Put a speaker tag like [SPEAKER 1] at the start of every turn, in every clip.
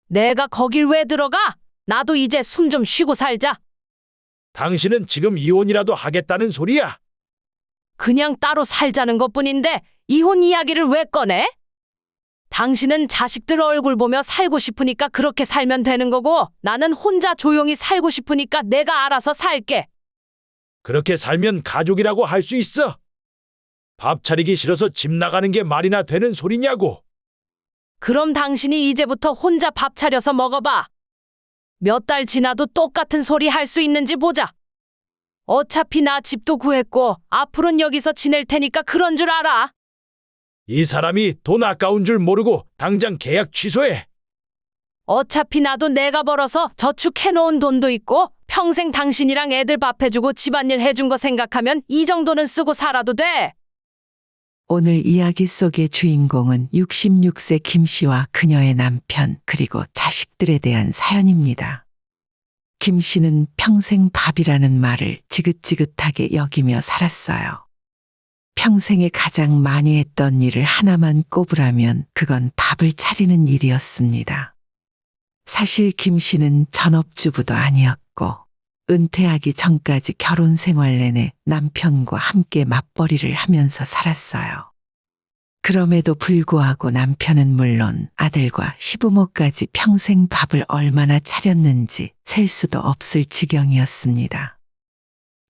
[SPEAKER 1] 내가 거길 왜 들어가? 나도 이제 숨 좀 쉬고 살자.
[SPEAKER 2] 당신은 지금 이혼이라도 하겠다는 소리야?
[SPEAKER 1] 그냥 따로 살자는 것뿐인데 이혼 이야기를 왜 꺼내? 당신은 자식들 얼굴 보며 살고 싶으니까 그렇게 살면 되는 거고 나는 혼자 조용히 살고 싶으니까 내가 알아서 살게.
[SPEAKER 2] 그렇게 살면 가족이라고 할 수 있어? 밥 차리기 싫어서 집 나가는 게 말이나 되는 소리냐고.
[SPEAKER 1] 그럼 당신이 이제부터 혼자 밥 차려서 먹어봐. 몇 달 지나도 똑같은 소리 할 수 있는지 보자. 어차피 나 집도 구했고 앞으로는 여기서 지낼 테니까 그런 줄 알아.
[SPEAKER 2] 이 사람이 돈 아까운 줄 모르고 당장 계약 취소해.
[SPEAKER 1] 어차피 나도 내가 벌어서 저축해놓은 돈도 있고 평생 당신이랑 애들 밥 해주고 집안일 해준 거 생각하면 이 정도는 쓰고 살아도 돼.
[SPEAKER 3] 오늘 이야기 속의 주인공은 66세 김 씨와 그녀의 남편 그리고 자식들에 대한 사연입니다. 김 씨는 평생 밥이라는 말을 지긋지긋하게 여기며 살았어요. 평생에 가장 많이 했던 일을 하나만 꼽으라면 그건 밥을 차리는 일이었습니다. 사실 김 씨는 전업주부도 아니었고 은퇴하기 전까지 결혼 생활 내내 남편과 함께 맞벌이를 하면서 살았어요. 그럼에도 불구하고 남편은 물론 아들과 시부모까지 평생 밥을 얼마나 차렸는지 셀 수도 없을 지경이었습니다.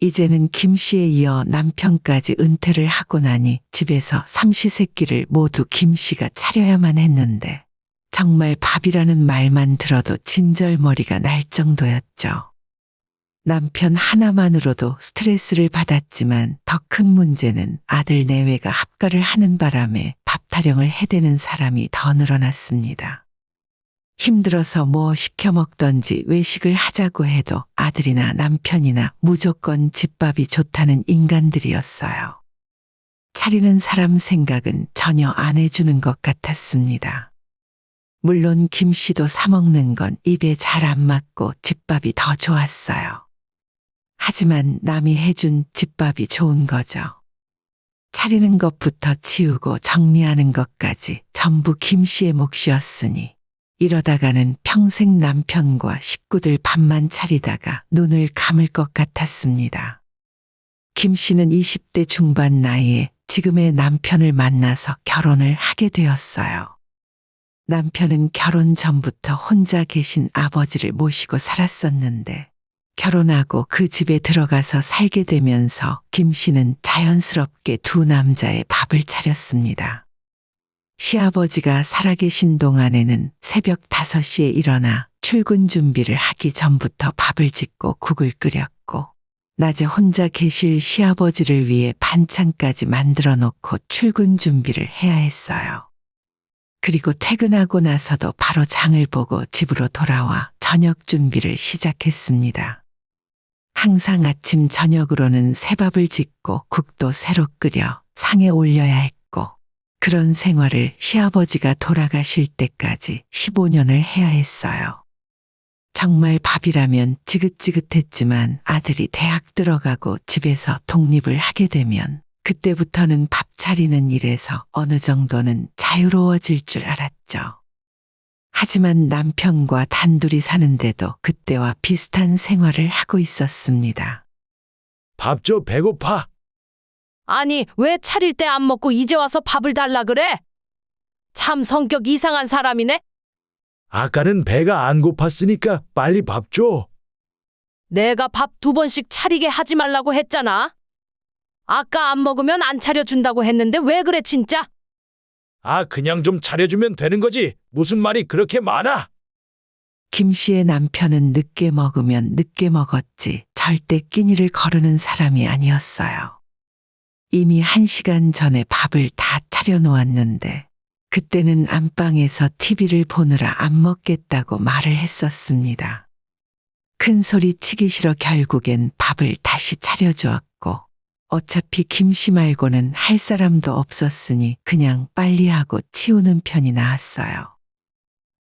[SPEAKER 3] 이제는 김 씨에 이어 남편까지 은퇴를 하고 나니 집에서 삼시세끼를 모두 김 씨가 차려야만 했는데 정말 밥이라는 말만 들어도 진절머리가 날 정도였죠. 남편 하나만으로도 스트레스를 받았지만 더 큰 문제는 아들 내외가 합가를 하는 바람에 밥 타령을 해대는 사람이 더 늘어났습니다. 힘들어서 뭐 시켜 먹던지 외식을 하자고 해도 아들이나 남편이나 무조건 집밥이 좋다는 인간들이었어요. 차리는 사람 생각은 전혀 안 해주는 것 같았습니다. 물론 김 씨도 사 먹는 건 입에 잘 안 맞고 집밥이 더 좋았어요. 하지만 남이 해준 집밥이 좋은 거죠. 차리는 것부터 치우고 정리하는 것까지 전부 김 씨의 몫이었으니 이러다가는 평생 남편과 식구들 밥만 차리다가 눈을 감을 것 같았습니다. 김 씨는 20대 중반 나이에 지금의 남편을 만나서 결혼을 하게 되었어요. 남편은 결혼 전부터 혼자 계신 아버지를 모시고 살았었는데 결혼하고 그 집에 들어가서 살게 되면서 김 씨는 자연스럽게 두 남자의 밥을 차렸습니다. 시아버지가 살아계신 동안에는 새벽 5시에 일어나 출근 준비를 하기 전부터 밥을 짓고 국을 끓였고 낮에 혼자 계실 시아버지를 위해 반찬까지 만들어 놓고 출근 준비를 해야 했어요. 그리고 퇴근하고 나서도 바로 장을 보고 집으로 돌아와 저녁 준비를 시작했습니다. 항상 아침 저녁으로는 새밥을 짓고 국도 새로 끓여 상에 올려야 했고 그런 생활을 시아버지가 돌아가실 때까지 15년을 해야 했어요. 정말 밥이라면 지긋지긋했지만 아들이 대학 들어가고 집에서 독립을 하게 되면 그때부터는 밥 차리는 일에서 어느 정도는 자유로워질 줄 알았죠. 하지만 남편과 단둘이 사는데도 그때와 비슷한 생활을 하고 있었습니다.
[SPEAKER 2] 밥 줘, 배고파.
[SPEAKER 1] 아니, 왜 차릴 때 안 먹고 이제 와서 밥을 달라 그래? 참 성격 이상한 사람이네.
[SPEAKER 2] 아까는 배가 안 고팠으니까 빨리 밥 줘.
[SPEAKER 1] 내가 밥 2번씩 차리게 하지 말라고 했잖아. 아까 안 먹으면 안 차려준다고 했는데 왜 그래 진짜?
[SPEAKER 2] 그냥 좀 차려주면 되는 거지. 무슨 말이 그렇게 많아?
[SPEAKER 3] 김 씨의 남편은 늦게 먹으면 늦게 먹었지 절대 끼니를 거르는 사람이 아니었어요. 이미 1시간 전에 밥을 다 차려놓았는데 그때는 안방에서 TV를 보느라 안 먹겠다고 말을 했었습니다. 큰 소리 치기 싫어 결국엔 밥을 다시 차려주었고 어차피 김 씨 말고는 할 사람도 없었으니 그냥 빨리 하고 치우는 편이 나았어요.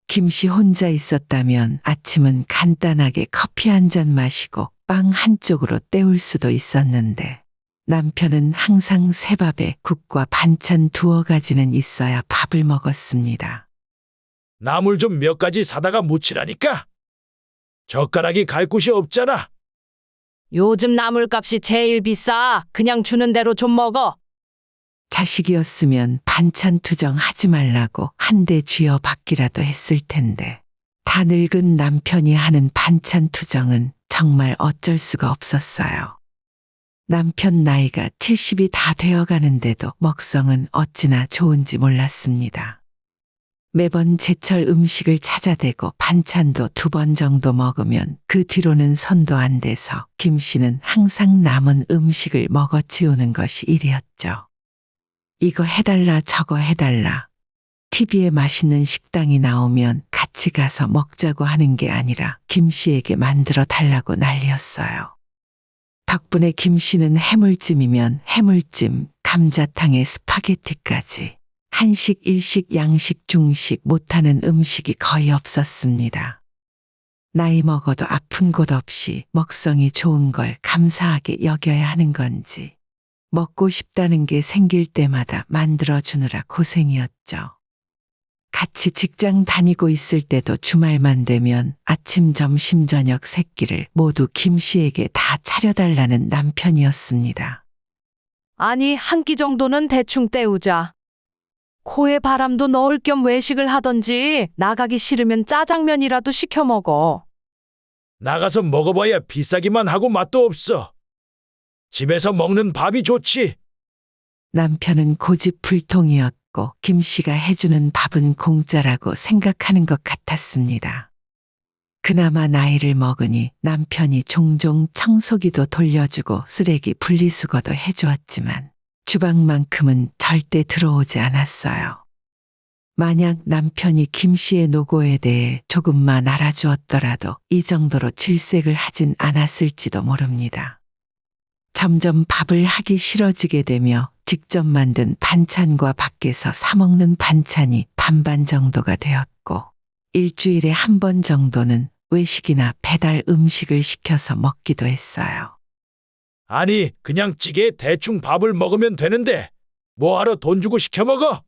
[SPEAKER 3] 김 씨 혼자 있었다면 아침은 간단하게 커피 한 잔 마시고 빵 한쪽으로 때울 수도 있었는데 남편은 항상 새밥에 국과 반찬 2가지는 있어야 밥을 먹었습니다.
[SPEAKER 2] 나물 좀 몇 가지 사다가 무치라니까. 젓가락이 갈 곳이 없잖아.
[SPEAKER 1] 요즘 나물값이 제일 비싸. 그냥 주는 대로 좀 먹어.
[SPEAKER 3] 자식이었으면 반찬 투정하지 말라고 한 대 쥐어 받기라도 했을 텐데 다 늙은 남편이 하는 반찬 투정은 정말 어쩔 수가 없었어요. 남편 나이가 70이 다 되어가는데도 먹성은 어찌나 좋은지 몰랐습니다. 매번 제철 음식을 찾아대고 반찬도 2번 정도 먹으면 그 뒤로는 손도 안 대서 김 씨는 항상 남은 음식을 먹어치우는 것이 일이었죠. 이거 해달라 저거 해달라. TV에 맛있는 식당이 나오면 같이 가서 먹자고 하는 게 아니라 김 씨에게 만들어 달라고 난리였어요. 덕분에 김 씨는 해물찜이면 해물찜, 감자탕에 스파게티까지 한식, 일식, 양식, 중식 못하는 음식이 거의 없었습니다. 나이 먹어도 아픈 곳 없이 먹성이 좋은 걸 감사하게 여겨야 하는 건지 먹고 싶다는 게 생길 때마다 만들어주느라 고생이었죠. 같이 직장 다니고 있을 때도 주말만 되면 아침, 점심, 저녁 세 끼를 모두 김 씨에게 다 차려달라는 남편이었습니다.
[SPEAKER 1] 아니, 한 끼 정도는 대충 때우자. 코에 바람도 넣을 겸 외식을 하던지 나가기 싫으면 짜장면이라도 시켜 먹어.
[SPEAKER 2] 나가서 먹어봐야 비싸기만 하고 맛도 없어. 집에서 먹는 밥이 좋지.
[SPEAKER 3] 남편은 고집불통이었고 김 씨가 해주는 밥은 공짜라고 생각하는 것 같았습니다. 그나마 나이를 먹으니 남편이 종종 청소기도 돌려주고 쓰레기 분리수거도 해주었지만 주방만큼은 절대 들어오지 않았어요. 만약 남편이 김 씨의 노고에 대해 조금만 알아주었더라도 이 정도로 질색을 하진 않았을지도 모릅니다. 점점 밥을 하기 싫어지게 되며 직접 만든 반찬과 밖에서 사 먹는 반찬이 반반 정도가 되었고 일주일에 한 번 정도는 외식이나 배달 음식을 시켜서 먹기도 했어요.
[SPEAKER 2] 아니, 그냥 찌개에 대충 밥을 먹으면 되는데 뭐하러 돈 주고 시켜 먹어?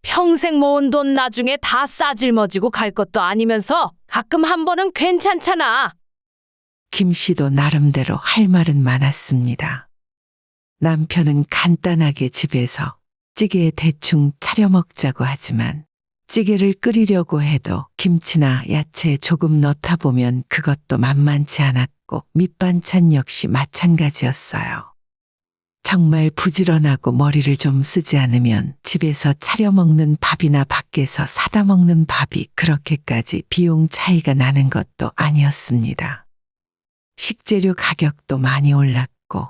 [SPEAKER 1] 평생 모은 돈 나중에 다 싸질머지고 갈 것도 아니면서 가끔 한 번은 괜찮잖아.
[SPEAKER 3] 김 씨도 나름대로 할 말은 많았습니다. 남편은 간단하게 집에서 찌개에 대충 차려 먹자고 하지만 찌개를 끓이려고 해도 김치나 야채 조금 넣다 보면 그것도 만만치 않았고 밑반찬 역시 마찬가지였어요. 정말 부지런하고 머리를 좀 쓰지 않으면 집에서 차려 먹는 밥이나 밖에서 사다 먹는 밥이 그렇게까지 비용 차이가 나는 것도 아니었습니다. 식재료 가격도 많이 올랐고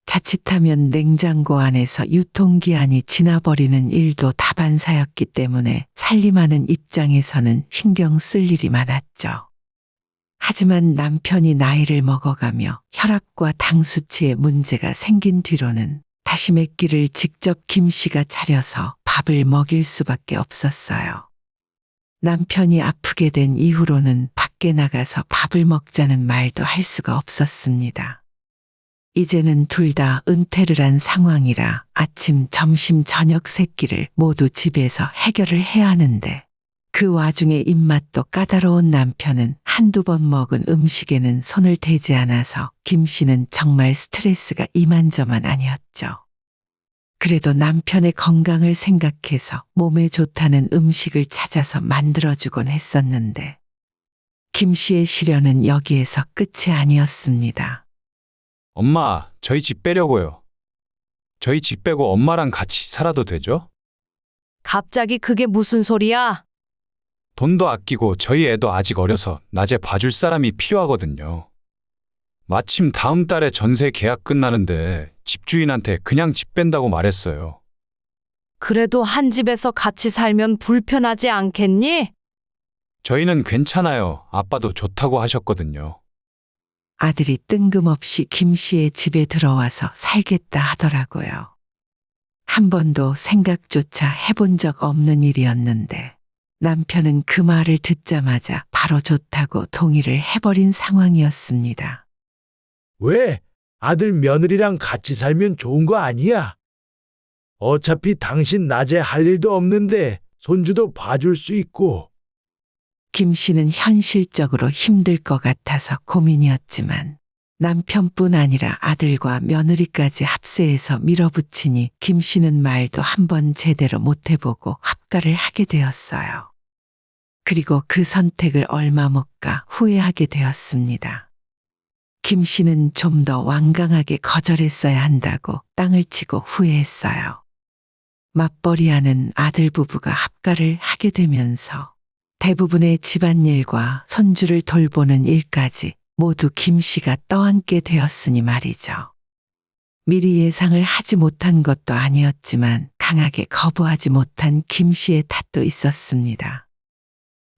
[SPEAKER 3] 자칫하면 냉장고 안에서 유통기한이 지나버리는 일도 다반사였기 때문에 살림하는 입장에서는 신경 쓸 일이 많았죠. 하지만 남편이 나이를 먹어가며 혈압과 당 수치에 문제가 생긴 뒤로는 다시 몇 끼를 직접 김 씨가 차려서 밥을 먹일 수밖에 없었어요. 남편이 아프게 된 이후로는 밖에 나가서 밥을 먹자는 말도 할 수가 없었습니다. 이제는 둘 다 은퇴를 한 상황이라 아침, 점심, 저녁 세 끼를 모두 집에서 해결을 해야 하는데 그 와중에 입맛도 까다로운 남편은 한두 번 먹은 음식에는 손을 대지 않아서 김 씨는 정말 스트레스가 이만저만 아니었죠. 그래도 남편의 건강을 생각해서 몸에 좋다는 음식을 찾아서 만들어주곤 했었는데 김 씨의 시련은 여기에서 끝이 아니었습니다.
[SPEAKER 4] 엄마, 저희 집 빼려고요. 저희 집 빼고 엄마랑 같이 살아도 되죠?
[SPEAKER 1] 갑자기 그게 무슨 소리야?
[SPEAKER 4] 돈도 아끼고 저희 애도 아직 어려서 낮에 봐줄 사람이 필요하거든요. 마침 다음 달에 전세 계약 끝나는데 집주인한테 그냥 집 뺀다고 말했어요.
[SPEAKER 1] 그래도 한 집에서 같이 살면 불편하지 않겠니?
[SPEAKER 4] 저희는 괜찮아요. 아빠도 좋다고 하셨거든요.
[SPEAKER 3] 아들이 뜬금없이 김 씨의 집에 들어와서 살겠다 하더라고요. 한 번도 생각조차 해본 적 없는 일이었는데 남편은 그 말을 듣자마자 바로 좋다고 동의를 해버린 상황이었습니다.
[SPEAKER 2] 왜? 아들 며느리랑 같이 살면 좋은 거 아니야? 어차피 당신 낮에 할 일도 없는데 손주도 봐줄 수 있고.
[SPEAKER 3] 김 씨는 현실적으로 힘들 것 같아서 고민이었지만 남편뿐 아니라 아들과 며느리까지 합세해서 밀어붙이니 김 씨는 말도 한번 제대로 못 해보고 합가를 하게 되었어요. 그리고 그 선택을 얼마 못 가 후회하게 되었습니다. 김 씨는 좀 더 완강하게 거절했어야 한다고 땅을 치고 후회했어요. 맞벌이하는 아들 부부가 합가를 하게 되면서 대부분의 집안일과 손주를 돌보는 일까지 모두 김 씨가 떠안게 되었으니 말이죠. 미리 예상을 하지 못한 것도 아니었지만 강하게 거부하지 못한 김 씨의 탓도 있었습니다.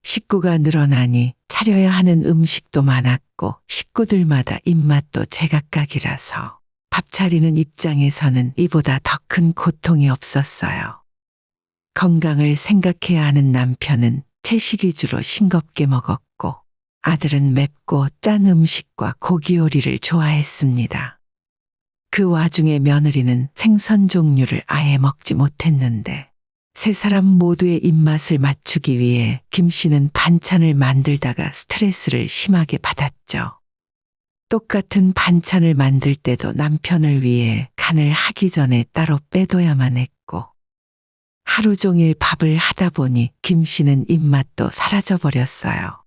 [SPEAKER 3] 식구가 늘어나니 차려야 하는 음식도 많았고 식구들마다 입맛도 제각각이라서 밥 차리는 입장에서는 이보다 더 큰 고통이 없었어요. 건강을 생각해야 하는 남편은 채식 위주로 싱겁게 먹었고 아들은 맵고 짠 음식과 고기 요리를 좋아했습니다. 그 와중에 며느리는 생선 종류를 아예 먹지 못했는데 세 사람 모두의 입맛을 맞추기 위해 김 씨는 반찬을 만들다가 스트레스를 심하게 받았죠. 똑같은 반찬을 만들 때도 남편을 위해 간을 하기 전에 따로 빼둬야만 했고 하루 종일 밥을 하다 보니 김 씨는 입맛도 사라져버렸어요.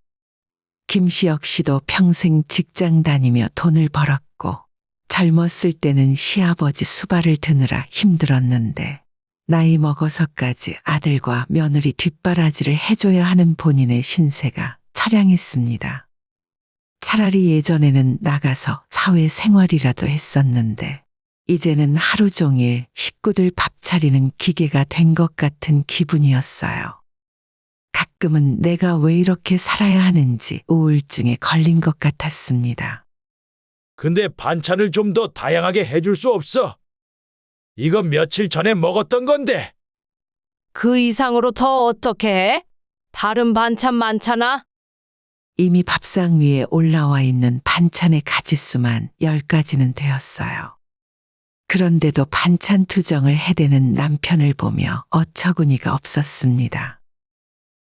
[SPEAKER 3] 김 씨 역시도 평생 직장 다니며 돈을 벌었고 젊었을 때는 시아버지 수발을 드느라 힘들었는데 나이 먹어서까지 아들과 며느리 뒷바라지를 해줘야 하는 본인의 신세가 처량했습니다. 차라리 예전에는 나가서 사회생활이라도 했었는데 이제는 하루 종일 식구들 밥 차리는 기계가 된 것 같은 기분이었어요. 가끔은 내가 왜 이렇게 살아야 하는지 우울증에 걸린 것 같았습니다.
[SPEAKER 2] 근데 반찬을 좀 더 다양하게 해줄 수 없어? 이거 며칠 전에 먹었던 건데.
[SPEAKER 1] 그 이상으로 더 어떻게 해? 다른 반찬 많잖아.
[SPEAKER 3] 이미 밥상 위에 올라와 있는 반찬의 가짓수만 10가지는 되었어요. 그런데도 반찬 투정을 해대는 남편을 보며 어처구니가 없었습니다.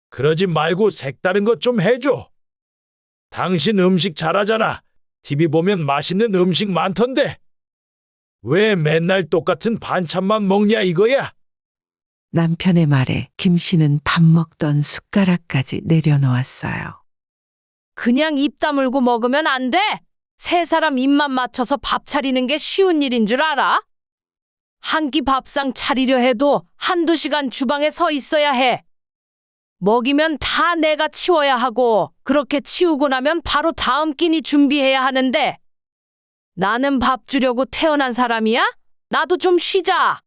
[SPEAKER 2] 그러지 말고 색다른 것 좀 해줘. 당신 음식 잘하잖아. TV 보면 맛있는 음식 많던데. 왜 맨날 똑같은 반찬만 먹냐 이거야?
[SPEAKER 3] 남편의 말에 김 씨는 밥 먹던 숟가락까지 내려놓았어요.
[SPEAKER 1] 그냥 입 다물고 먹으면 안 돼. 세 사람 입만 맞춰서 밥 차리는 게 쉬운 일인 줄 알아? 한 끼 밥상 차리려 해도 한두 시간 주방에 서 있어야 해. 먹이면 다 내가 치워야 하고 그렇게 치우고 나면 바로 다음 끼니 준비해야 하는데 나는 밥 주려고 태어난 사람이야? 나도 좀 쉬자.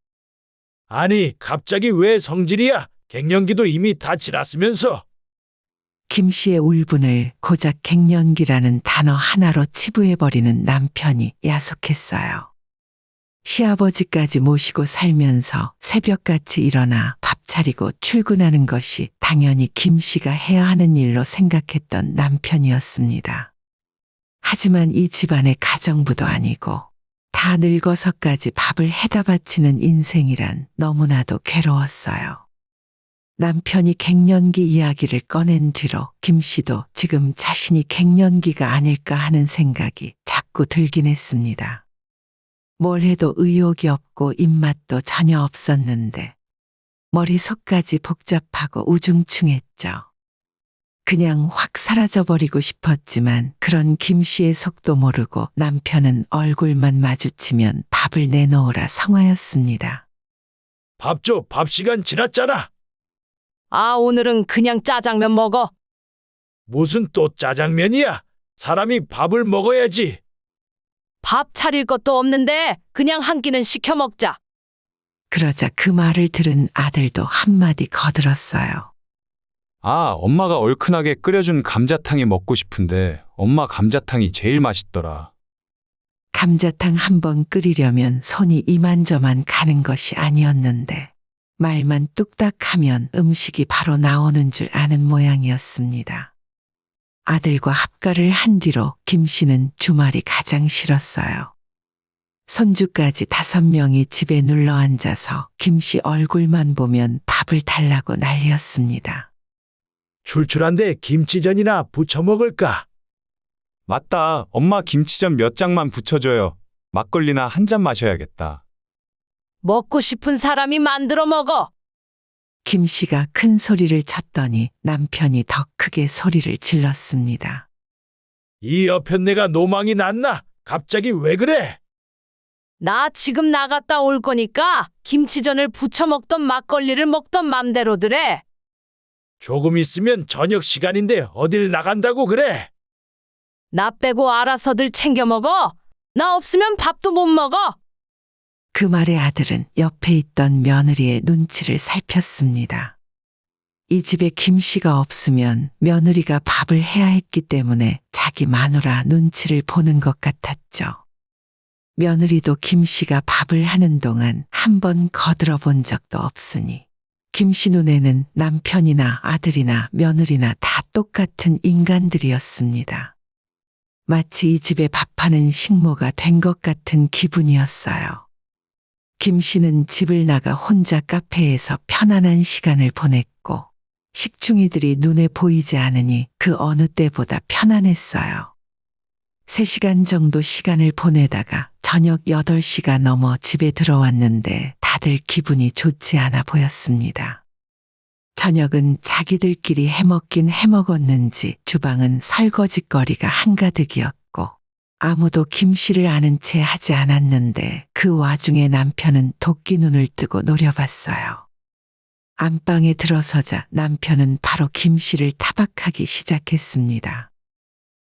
[SPEAKER 2] 아니, 갑자기 왜 성질이야? 갱년기도 이미 다 지났으면서.
[SPEAKER 3] 김 씨의 울분을 고작 갱년기라는 단어 하나로 치부해버리는 남편이 야속했어요. 시아버지까지 모시고 살면서 새벽같이 일어나 밥 차리고 출근하는 것이 당연히 김 씨가 해야 하는 일로 생각했던 남편이었습니다. 하지만 이 집안의 가정부도 아니고 다 늙어서까지 밥을 해다 바치는 인생이란 너무나도 괴로웠어요. 남편이 갱년기 이야기를 꺼낸 뒤로 김 씨도 지금 자신이 갱년기가 아닐까 하는 생각이 자꾸 들긴 했습니다. 뭘 해도 의욕이 없고 입맛도 전혀 없었는데 머릿속까지 복잡하고 우중충했죠. 그냥 확 사라져버리고 싶었지만 그런 김 씨의 속도 모르고 남편은 얼굴만 마주치면 밥을 내놓으라 성화였습니다.
[SPEAKER 2] 밥 줘, 밥 시간 지났잖아.
[SPEAKER 1] 아, 오늘은 그냥 짜장면 먹어.
[SPEAKER 2] 무슨 또 짜장면이야? 사람이 밥을 먹어야지.
[SPEAKER 1] 밥 차릴 것도 없는데 그냥 한 끼는 시켜 먹자.
[SPEAKER 3] 그러자 그 말을 들은 아들도 한마디 거들었어요.
[SPEAKER 4] 아, 엄마가 얼큰하게 끓여준 감자탕이 먹고 싶은데 엄마 감자탕이 제일 맛있더라.
[SPEAKER 3] 감자탕 한 번 끓이려면 손이 이만저만 가는 것이 아니었는데 말만 뚝딱하면 음식이 바로 나오는 줄 아는 모양이었습니다. 아들과 합가를 한 뒤로 김 씨는 주말이 가장 싫었어요. 손주까지 5명이 집에 눌러 앉아서 김 씨 얼굴만 보면 밥을 달라고 난리였습니다.
[SPEAKER 2] 출출한데 김치전이나 부쳐 먹을까?
[SPEAKER 4] 맞다. 엄마 김치전 몇 장만 부쳐줘요. 막걸리나 한 잔 마셔야겠다.
[SPEAKER 1] 먹고 싶은 사람이 만들어 먹어.
[SPEAKER 3] 김 씨가 큰 소리를 쳤더니 남편이 더 크게 소리를 질렀습니다.
[SPEAKER 2] 이 여편 내가 노망이 났나? 갑자기 왜 그래?
[SPEAKER 1] 나 지금 나갔다 올 거니까 김치전을 부쳐 먹던 막걸리를 먹던 맘대로들해.
[SPEAKER 2] 조금 있으면 저녁 시간인데 어딜 나간다고 그래?
[SPEAKER 1] 나 빼고 알아서들 챙겨 먹어. 나 없으면 밥도 못 먹어.
[SPEAKER 3] 그 말에 아들은 옆에 있던 며느리의 눈치를 살폈습니다. 이 집에 김 씨가 없으면 며느리가 밥을 해야 했기 때문에 자기 마누라 눈치를 보는 것 같았죠. 며느리도 김 씨가 밥을 하는 동안 한 번 거들어 본 적도 없으니 김 씨 눈에는 남편이나 아들이나 며느리나 다 똑같은 인간들이었습니다. 마치 이 집에 밥하는 식모가 된 것 같은 기분이었어요. 김 씨는 집을 나가 혼자 카페에서 편안한 시간을 보냈고 식충이들이 눈에 보이지 않으니 그 어느 때보다 편안했어요. 3시간 정도 시간을 보내다가 저녁 8시가 넘어 집에 들어왔는데 다들 기분이 좋지 않아 보였습니다. 저녁은 자기들끼리 해먹긴 해먹었는지 주방은 설거지거리가 한가득이었고 아무도 김 씨를 아는 채 하지 않았는데 그 와중에 남편은 도끼 눈을 뜨고 노려봤어요. 안방에 들어서자 남편은 바로 김 씨를 타박하기 시작했습니다.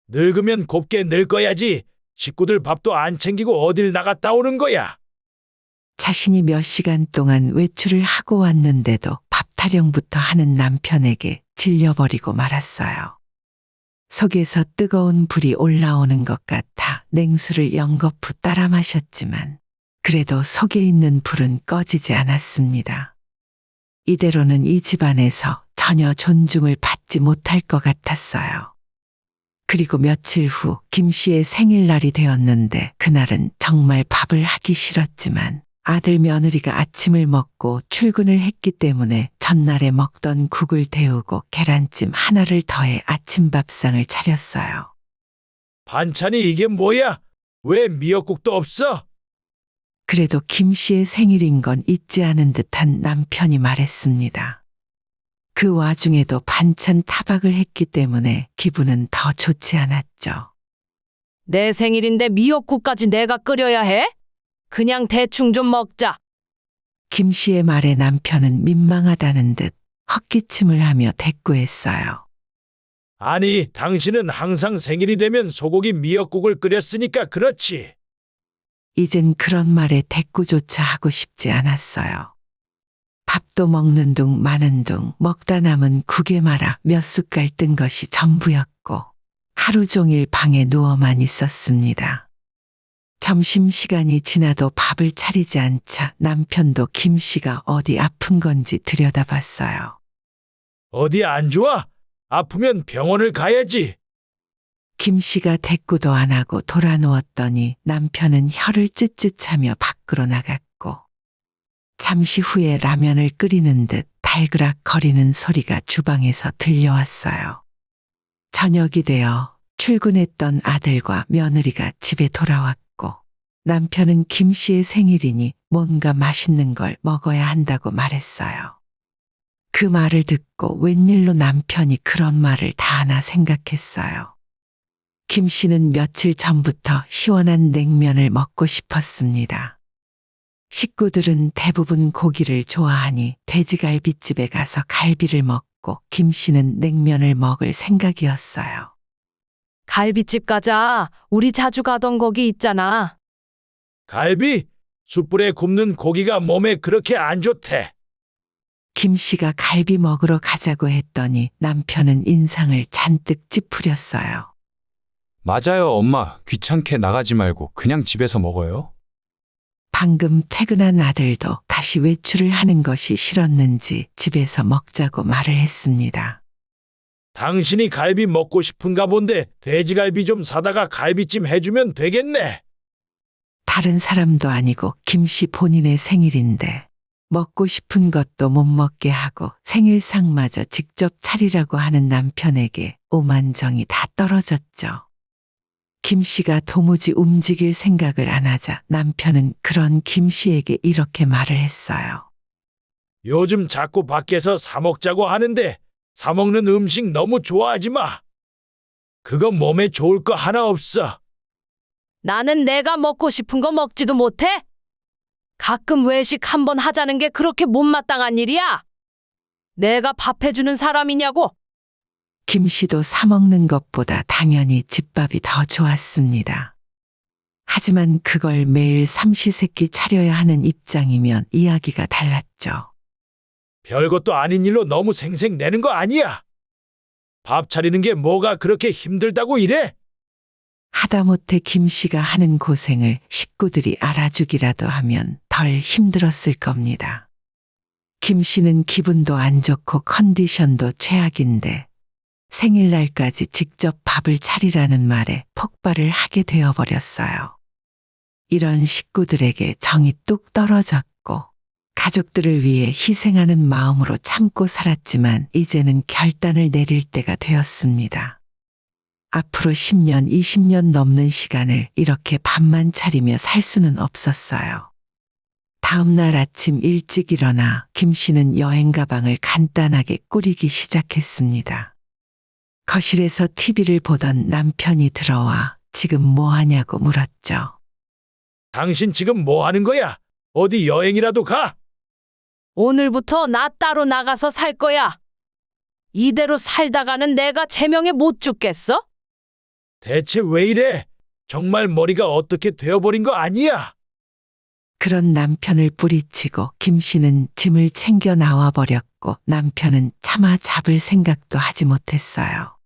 [SPEAKER 2] 늙으면 곱게 늙어야지. 식구들 밥도 안 챙기고 어딜 나갔다 오는 거야.
[SPEAKER 3] 자신이 몇 시간 동안 외출을 하고 왔는데도 밥 타령부터 하는 남편에게 질려버리고 말았어요. 속에서 뜨거운 불이 올라오는 것 같아 냉수를 연거푸 따라 마셨지만 그래도 속에 있는 불은 꺼지지 않았습니다. 이대로는 이 집안에서 전혀 존중을 받지 못할 것 같았어요. 그리고 며칠 후 김 씨의 생일날이 되었는데 그날은 정말 밥을 하기 싫었지만 아들 며느리가 아침을 먹고 출근을 했기 때문에 전날에 먹던 국을 데우고 계란찜 하나를 더해 아침밥상을 차렸어요.
[SPEAKER 2] 반찬이 이게 뭐야? 왜 미역국도 없어?
[SPEAKER 3] 그래도 김 씨의 생일인 건 잊지 않은 듯한 남편이 말했습니다. 그 와중에도 반찬 타박을 했기 때문에 기분은 더 좋지 않았죠.
[SPEAKER 1] 내 생일인데 미역국까지 내가 끓여야 해? 그냥 대충 좀 먹자.
[SPEAKER 3] 김 씨의 말에 남편은 민망하다는 듯 헛기침을 하며 대꾸했어요.
[SPEAKER 2] 아니, 당신은 항상 생일이 되면 소고기 미역국을 끓였으니까 그렇지.
[SPEAKER 3] 이젠 그런 말에 대꾸조차 하고 싶지 않았어요. 밥도 먹는 둥 마는 둥 먹다 남은 국에 말아 몇 숟갈 뜬 것이 전부였고 하루 종일 방에 누워만 있었습니다. 점심시간이 지나도 밥을 차리지 않자 남편도 김 씨가 어디 아픈 건지 들여다봤어요.
[SPEAKER 2] 어디 안 좋아? 아프면 병원을 가야지.
[SPEAKER 3] 김 씨가 대꾸도 안 하고 돌아누웠더니 남편은 혀를 쯧쯧하며 밖으로 나갔고 잠시 후에 라면을 끓이는 듯 달그락거리는 소리가 주방에서 들려왔어요. 저녁이 되어 출근했던 아들과 며느리가 집에 돌아왔고 남편은 김 씨의 생일이니 뭔가 맛있는 걸 먹어야 한다고 말했어요. 그 말을 듣고 웬일로 남편이 그런 말을 다 하나 생각했어요. 김 씨는 며칠 전부터 시원한 냉면을 먹고 싶었습니다. 식구들은 대부분 고기를 좋아하니 돼지갈비집에 가서 갈비를 먹고 김 씨는 냉면을 먹을 생각이었어요.
[SPEAKER 1] 갈비집 가자. 우리 자주 가던 거기 있잖아.
[SPEAKER 2] 갈비? 숯불에 굽는 고기가 몸에 그렇게 안 좋대.
[SPEAKER 3] 김 씨가 갈비 먹으러 가자고 했더니 남편은 인상을 잔뜩 찌푸렸어요.
[SPEAKER 4] 맞아요, 엄마. 귀찮게 나가지 말고 그냥 집에서 먹어요.
[SPEAKER 3] 방금 퇴근한 아들도 다시 외출을 하는 것이 싫었는지 집에서 먹자고 말을 했습니다.
[SPEAKER 2] 당신이 갈비 먹고 싶은가 본데 돼지갈비 좀 사다가 갈비찜 해주면 되겠네.
[SPEAKER 3] 다른 사람도 아니고 김 씨 본인의 생일인데 먹고 싶은 것도 못 먹게 하고 생일상마저 직접 차리라고 하는 남편에게 오만정이 다 떨어졌죠. 김 씨가 도무지 움직일 생각을 안 하자 남편은 그런 김 씨에게 이렇게 말을 했어요.
[SPEAKER 2] 요즘 자꾸 밖에서 사 먹자고 하는데 사 먹는 음식 너무 좋아하지 마. 그거 몸에 좋을 거 하나 없어.
[SPEAKER 1] 나는 내가 먹고 싶은 거 먹지도 못해? 가끔 외식 한번 하자는 게 그렇게 못마땅한 일이야? 내가 밥 해주는 사람이냐고?
[SPEAKER 3] 김 씨도 사 먹는 것보다 당연히 집밥이 더 좋았습니다. 하지만 그걸 매일 삼시세끼 차려야 하는 입장이면 이야기가 달랐죠.
[SPEAKER 2] 별것도 아닌 일로 너무 생색내는 거 아니야. 밥 차리는 게 뭐가 그렇게 힘들다고 이래?
[SPEAKER 3] 하다못해 김 씨가 하는 고생을 식구들이 알아주기라도 하면 덜 힘들었을 겁니다. 김 씨는 기분도 안 좋고 컨디션도 최악인데 생일날까지 직접 밥을 차리라는 말에 폭발을 하게 되어버렸어요. 이런 식구들에게 정이 뚝 떨어졌고 가족들을 위해 희생하는 마음으로 참고 살았지만 이제는 결단을 내릴 때가 되었습니다. 앞으로 10년, 20년 넘는 시간을 이렇게 밥만 차리며 살 수는 없었어요. 다음 날 아침 일찍 일어나 김 씨는 여행 가방을 간단하게 꾸리기 시작했습니다. 거실에서 TV를 보던 남편이 들어와 지금 뭐 하냐고 물었죠.
[SPEAKER 2] 당신 지금 뭐 하는 거야? 어디 여행이라도 가?
[SPEAKER 1] 오늘부터 나 따로 나가서 살 거야. 이대로 살다가는 내가 제명에 못 죽겠어?
[SPEAKER 2] 대체 왜 이래? 정말 머리가 어떻게 되어버린 거 아니야?
[SPEAKER 3] 그런 남편을 뿌리치고 김 씨는 짐을 챙겨 나와 버렸고 남편은 차마 잡을 생각도 하지 못했어요.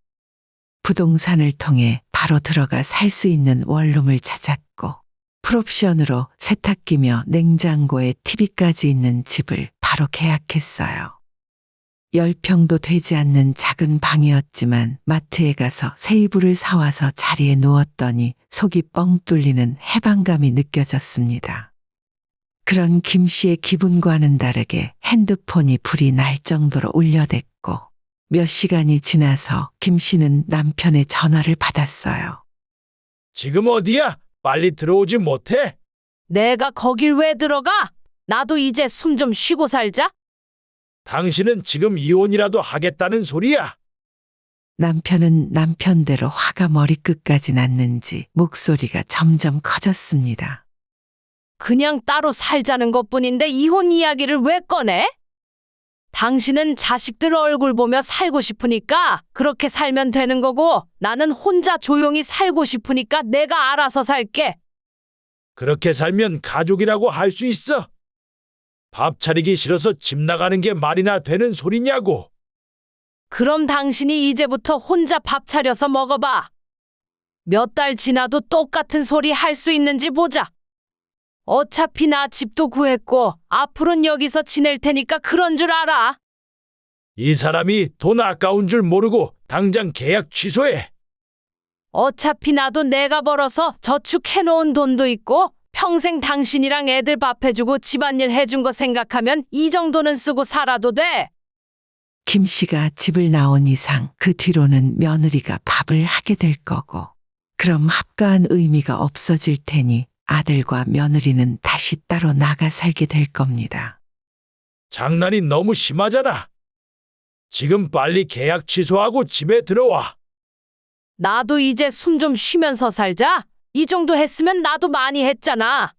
[SPEAKER 3] 부동산을 통해 바로 들어가 살 수 있는 원룸을 찾았고 풀옵션으로 세탁기며 냉장고에 TV까지 있는 집을 바로 계약했어요. 10평도 되지 않는 작은 방이었지만 마트에 가서 새 이불을 사와서 자리에 누웠더니 속이 뻥 뚫리는 해방감이 느껴졌습니다. 그런 김 씨의 기분과는 다르게 핸드폰이 불이 날 정도로 울려댔고 몇 시간이 지나서 김 씨는 남편의 전화를 받았어요.
[SPEAKER 2] 지금 어디야? 빨리 들어오지 못해?
[SPEAKER 1] 내가 거길 왜 들어가? 나도 이제 숨 좀 쉬고 살자.
[SPEAKER 2] 당신은 지금 이혼이라도 하겠다는 소리야.
[SPEAKER 3] 남편은 남편대로 화가 머리끝까지 났는지 목소리가 점점 커졌습니다.
[SPEAKER 1] 그냥 따로 살자는 것뿐인데 이혼 이야기를 왜 꺼내? 당신은 자식들 얼굴 보며 살고 싶으니까 그렇게 살면 되는 거고 나는 혼자 조용히 살고 싶으니까 내가 알아서 살게.
[SPEAKER 2] 그렇게 살면 가족이라고 할 수 있어? 밥 차리기 싫어서 집 나가는 게 말이나 되는 소리냐고.
[SPEAKER 1] 그럼 당신이 이제부터 혼자 밥 차려서 먹어봐. 몇 달 지나도 똑같은 소리 할 수 있는지 보자. 어차피 나 집도 구했고 앞으로는 여기서 지낼 테니까 그런 줄 알아.
[SPEAKER 2] 이 사람이 돈 아까운 줄 모르고 당장 계약 취소해.
[SPEAKER 1] 어차피 나도 내가 벌어서 저축해놓은 돈도 있고 평생 당신이랑 애들 밥 해주고 집안일 해준 거 생각하면 이 정도는 쓰고 살아도 돼.
[SPEAKER 3] 김 씨가 집을 나온 이상 그 뒤로는 며느리가 밥을 하게 될 거고 그럼 합가한 의미가 없어질 테니 아들과 며느리는 다시 따로 나가 살게 될 겁니다.
[SPEAKER 2] 장난이 너무 심하잖아. 지금 빨리 계약 취소하고 집에 들어와.
[SPEAKER 1] 나도 이제 숨 좀 쉬면서 살자. 이 정도 했으면 나도 많이 했잖아.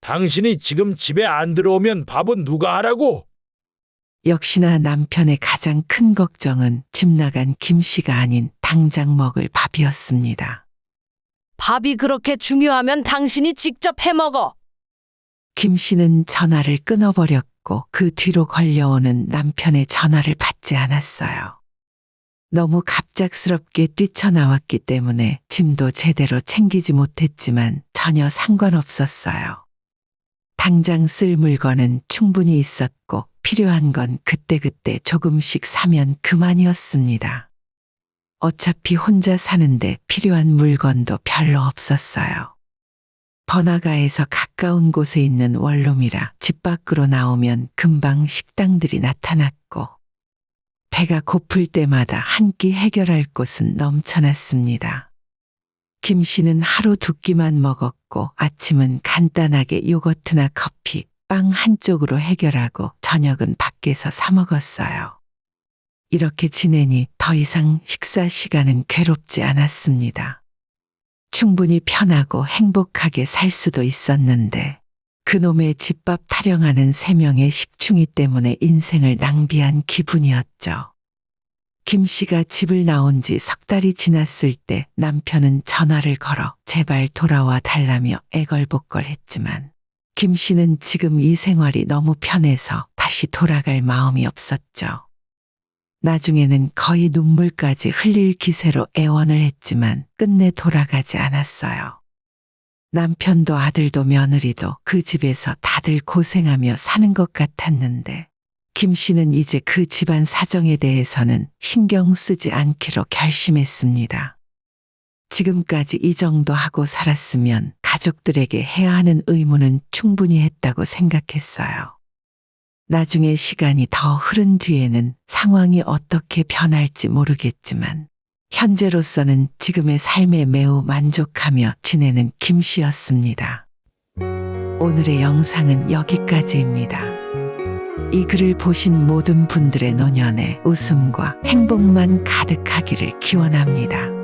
[SPEAKER 2] 당신이 지금 집에 안 들어오면 밥은 누가 하라고?
[SPEAKER 3] 역시나 남편의 가장 큰 걱정은 집 나간 김 씨가 아닌 당장 먹을 밥이었습니다.
[SPEAKER 1] 밥이 그렇게 중요하면 당신이 직접 해먹어.
[SPEAKER 3] 김 씨는 전화를 끊어버렸고 그 뒤로 걸려오는 남편의 전화를 받지 않았어요. 너무 갑작스럽게 뛰쳐나왔기 때문에 짐도 제대로 챙기지 못했지만 전혀 상관없었어요. 당장 쓸 물건은 충분히 있었고 필요한 건 그때그때 조금씩 사면 그만이었습니다. 어차피 혼자 사는데 필요한 물건도 별로 없었어요. 번화가에서 가까운 곳에 있는 원룸이라 집 밖으로 나오면 금방 식당들이 나타났고 배가 고플 때마다 한 끼 해결할 곳은 넘쳐났습니다. 김 씨는 하루 두 끼만 먹었고 아침은 간단하게 요거트나 커피, 빵 한쪽으로 해결하고 저녁은 밖에서 사 먹었어요. 이렇게 지내니 더 이상 식사 시간은 괴롭지 않았습니다. 충분히 편하고 행복하게 살 수도 있었는데 그놈의 집밥 타령하는 세 명의 식충이 때문에 인생을 낭비한 기분이었죠. 김 씨가 집을 나온 지 석 달이 지났을 때 남편은 전화를 걸어 제발 돌아와 달라며 애걸복걸했지만 김 씨는 지금 이 생활이 너무 편해서 다시 돌아갈 마음이 없었죠. 나중에는 거의 눈물까지 흘릴 기세로 애원을 했지만 끝내 돌아가지 않았어요. 남편도 아들도 며느리도 그 집에서 다들 고생하며 사는 것 같았는데 김 씨는 이제 그 집안 사정에 대해서는 신경 쓰지 않기로 결심했습니다. 지금까지 이 정도 하고 살았으면 가족들에게 해야 하는 의무는 충분히 했다고 생각했어요. 나중에 시간이 더 흐른 뒤에는 상황이 어떻게 변할지 모르겠지만 현재로서는 지금의 삶에 매우 만족하며 지내는 김 씨였습니다. 오늘의 영상은 여기까지입니다. 이 글을 보신 모든 분들의 노년에 웃음과 행복만 가득하기를 기원합니다.